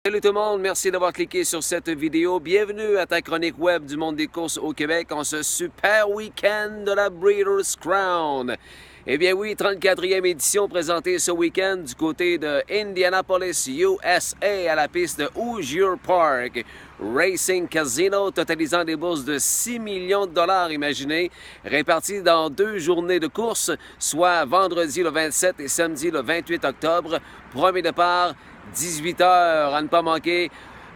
Salut tout le monde, merci d'avoir cliqué sur cette vidéo. Bienvenue à ta chronique web du monde des courses au Québec en ce super week-end de la Breeders' Crown. Eh bien oui, 34e édition présentée ce week-end du côté de Indianapolis, USA, à la piste de Hoosier Park. Racing Casino, totalisant des bourses de 6 millions de dollars, imaginez, répartis dans 2 journées de course, soit vendredi le 27 et samedi le 28 octobre. Premier départ, 18h, à ne pas manquer,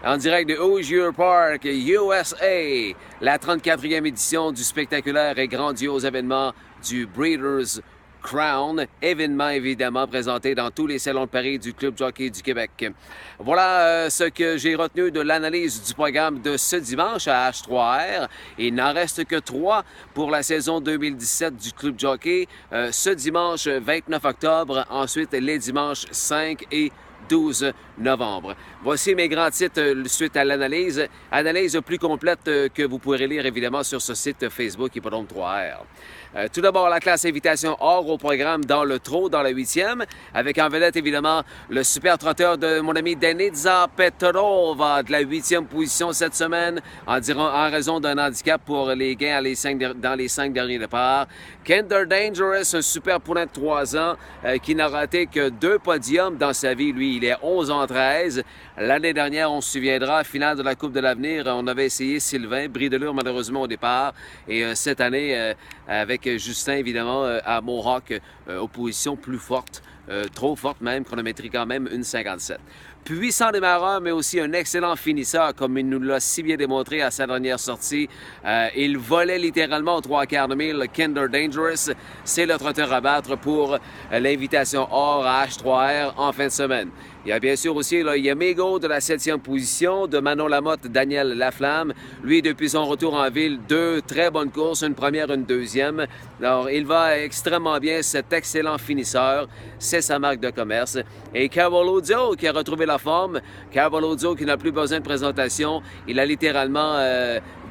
en direct de Hoosier Park, USA, la 34e édition du spectaculaire et grandiose événement du Breeders' Crown, événement évidemment présenté dans tous les salons de Paris du Club Jockey du Québec. Voilà ce que j'ai retenu de l'analyse du programme de ce dimanche à H3R. Il n'en reste que 3 pour la saison 2017 du Club Jockey. Ce dimanche 29 octobre, ensuite les dimanches 5 et 12 novembre. Voici mes grands titres suite à l'analyse. Analyse plus complète que vous pourrez lire évidemment sur ce site Facebook Hippodrome 3R. Tout d'abord, la classe invitation or au programme dans le trot, dans la 8e, avec en vedette évidemment le super trotteur de mon ami Denitza Petrova de la 8e position cette semaine en raison d'un handicap pour les gains dans les 5 derniers départs. Kinder Dangerous, un super poulain de 3 ans qui n'a raté que 2 podiums dans sa vie. Lui, il est 11 en 13. L'année dernière, on se souviendra, finale de la Coupe de l'Avenir, on avait essayé Sylvain, bris de l'Ur malheureusement au départ. Et cette année, avec Justin évidemment à Mohawk, opposition plus forte, trop forte même, chronométrie quand même, 1,57. Puissant démarreur, mais aussi un excellent finisseur, comme il nous l'a si bien démontré à sa dernière sortie. Il volait littéralement aux 3/4 de mille. Kinder Dangerous, c'est le trotteur à battre pour l'invitation or à H3R en fin de semaine. Il y a bien sûr aussi Yamigo de la 7e position, de Manon Lamotte, Daniel Laflamme. Lui, depuis son retour en ville, 2 très bonnes courses, une première, une deuxième. Alors, il va extrêmement bien, cet excellent finisseur. C'est sa marque de commerce. Et Cavallodio qui a retrouvé la forme. Cavallodio qui n'a plus besoin de présentation. Il a littéralement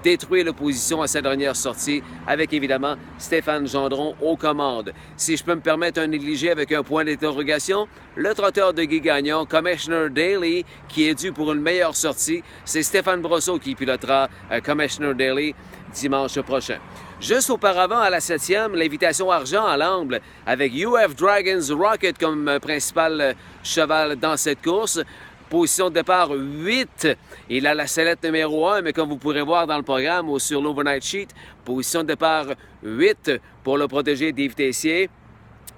détruit l'opposition à sa dernière sortie avec évidemment Stéphane Gendron aux commandes. Si je peux me permettre un négligé avec un point d'interrogation, le trotteur de Guy Gagnon, Commissioner Daly, qui est dû pour une meilleure sortie, c'est Stéphane Brosseau qui pilotera Commissioner Daly dimanche prochain. Juste auparavant, à la 7e, l'invitation argent à l'amble avec UF Dragons Rocket comme principal cheval dans cette course. Position de départ 8. Il a la sellette numéro 1, mais comme vous pourrez voir dans le programme ou sur l'Overnight Sheet, position de départ 8 pour le protégé d'Yves Tessier.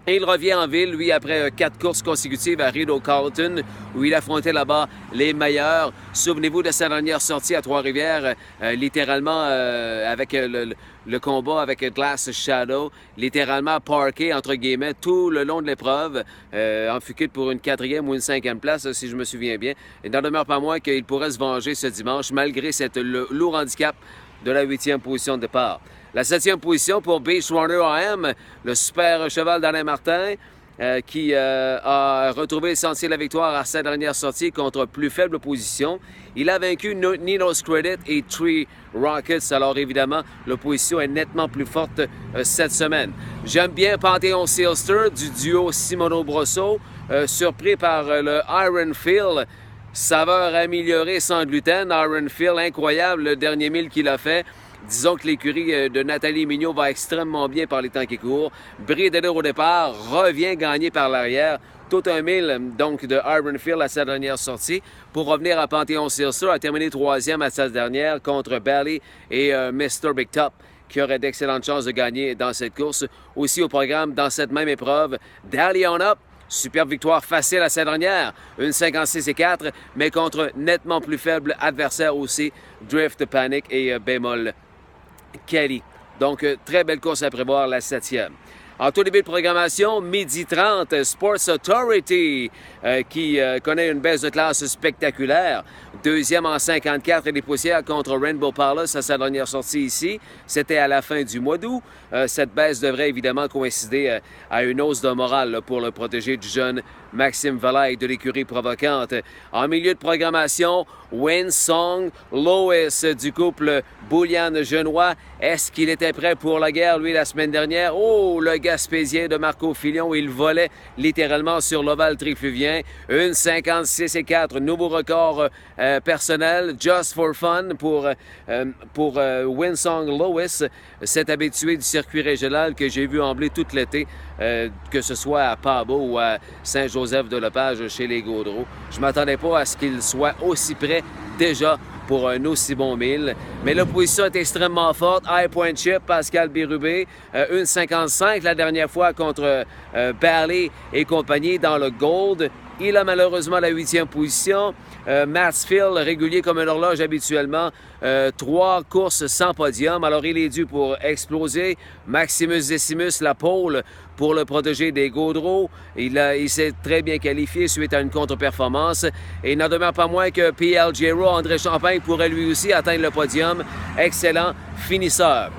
Et il revient en ville, lui, après 4 courses consécutives à Rideau Carlton, où il affrontait là-bas les meilleurs. Souvenez-vous de sa dernière sortie à Trois-Rivières, littéralement avec le combat avec Glass Shadow, littéralement parké, entre guillemets, tout le long de l'épreuve, en fuite pour une 4e ou une 5e place, si je me souviens bien. Il n'en demeure pas moins qu'il pourrait se venger ce dimanche, malgré cette lourd handicap de la 8e position de départ. La 7e position pour Beach Runner AM, le super cheval d'Alain Martin, qui a retrouvé le sentier de la victoire à sa dernière sortie contre plus faible position. Il a vaincu Nino's Credit et Tree Rockets. Alors évidemment, l'opposition est nettement plus forte cette semaine. J'aime bien Panthéon Sealster du duo Simono Brosso, surpris par le Iron Phil. Saveur améliorée sans gluten. Iron Phil, incroyable le dernier 1000 qu'il a fait. Disons que l'écurie de Nathalie Mignot va extrêmement bien par les temps qui courent. Bris de l'heure au départ, revient gagner par l'arrière. Tout un 1000 donc de Ironfield à sa dernière sortie. Pour revenir à Panthéon Sealster, a terminé 3e à sa dernière contre Bally et Mr. Big Top, qui aurait d'excellentes chances de gagner dans cette course. Aussi au programme, dans cette même épreuve, Dally On Up. Superbe victoire facile à sa dernière, une 56 et 4, mais contre nettement plus faible adversaire aussi, Drift Panic et Bémol Kelly. Donc, très belle course à prévoir, la 7e. En tout début de programmation, midi 30, Sports Authority, qui connaît une baisse de classe spectaculaire. 2e en 54 et des poussières contre Rainbow Palace à sa dernière sortie ici. C'était à la fin du mois d'août. Cette baisse devrait évidemment coïncider à une hausse de morale pour le protégé du jeune Maxime Valaille de l'écurie provocante. En milieu de programmation, Winsong Lewis du couple Boulian-Genois. Est-ce qu'il était prêt pour la guerre, lui, la semaine dernière? Oh, le Gaspésien de Marco Filion, il volait littéralement sur l'ovale trifluvien. 1,56,4, nouveau record personnel, just for fun pour Winsong Lewis, cet habitué du circuit régional que j'ai vu embler tout l'été, que ce soit à Pabo ou à Saint-Joseph-de-Lepage chez les Gaudreaux. Je ne m'attendais pas à ce qu'il soit aussi près déjà pour un aussi bon 1000. Mais l'opposition est extrêmement forte. High point chip, Pascal Bérubé, 1,55 la dernière fois contre Barley et compagnie dans le Gold. Il a malheureusement la 8e position. Matsfield, régulier comme une horloge habituellement. 3 courses sans podium. Alors, il est dû pour exploser. Maximus Decimus, la pole pour le protéger des Gaudreaux. Il s'est très bien qualifié suite à une contre-performance. Et il n'en demeure pas moins que PL Giro, André Champagne, pourrait lui aussi atteindre le podium. Excellent finisseur.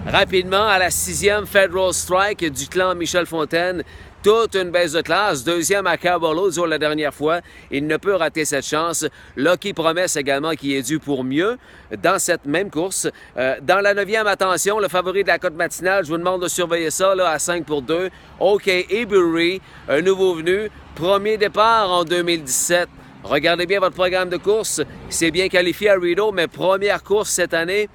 Rapidement, à la 6e, Federal Strike du clan Michel Fontaine. Toute une baisse de classe. 2e à Caballo la dernière fois. Il ne peut rater cette chance. Lucky Promesse également qui est dû pour mieux dans cette même course. Dans la 9e, attention, le favori de la cote matinale, je vous demande de surveiller ça là, à 5 pour 2. OK, Ebury, un nouveau venu. Premier départ en 2017. Regardez bien votre programme de course. Il s'est bien qualifié à Rideau, mais première course cette année.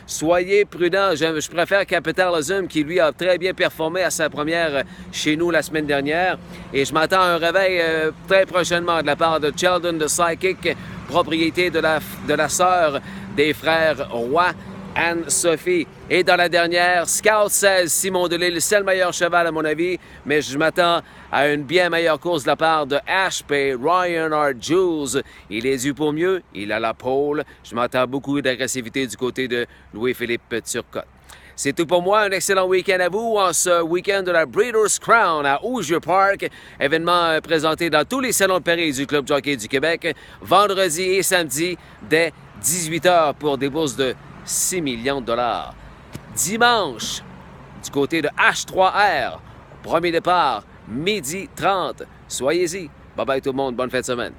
Soyez prudents. Je préfère Capital Azum qui, lui, a très bien performé à sa première chez nous la semaine dernière. Et je m'attends à un réveil très prochainement de la part de Sheldon de Psychic, propriété de la sœur des frères Roy, Anne-Sophie. Et dans la dernière, Scout 16, Simon Delille, c'est le meilleur cheval à mon avis, mais je m'attends à une bien meilleure course de la part de Ashpay, Ryan R. Jules. Il est dû pour mieux, il a la pole. Je m'attends beaucoup d'agressivité du côté de Louis-Philippe Turcotte. C'est tout pour moi. Un excellent week-end à vous en ce week-end de la Breeders' Crown à Hoosier Park. Événement présenté dans tous les salons de Paris du Club Jockey du Québec. Vendredi et samedi dès 18h pour des bourses de 6 millions de dollars. Dimanche, du côté de H3R, premier départ, midi 30. Soyez-y. Bye bye tout le monde. Bonne fin de semaine.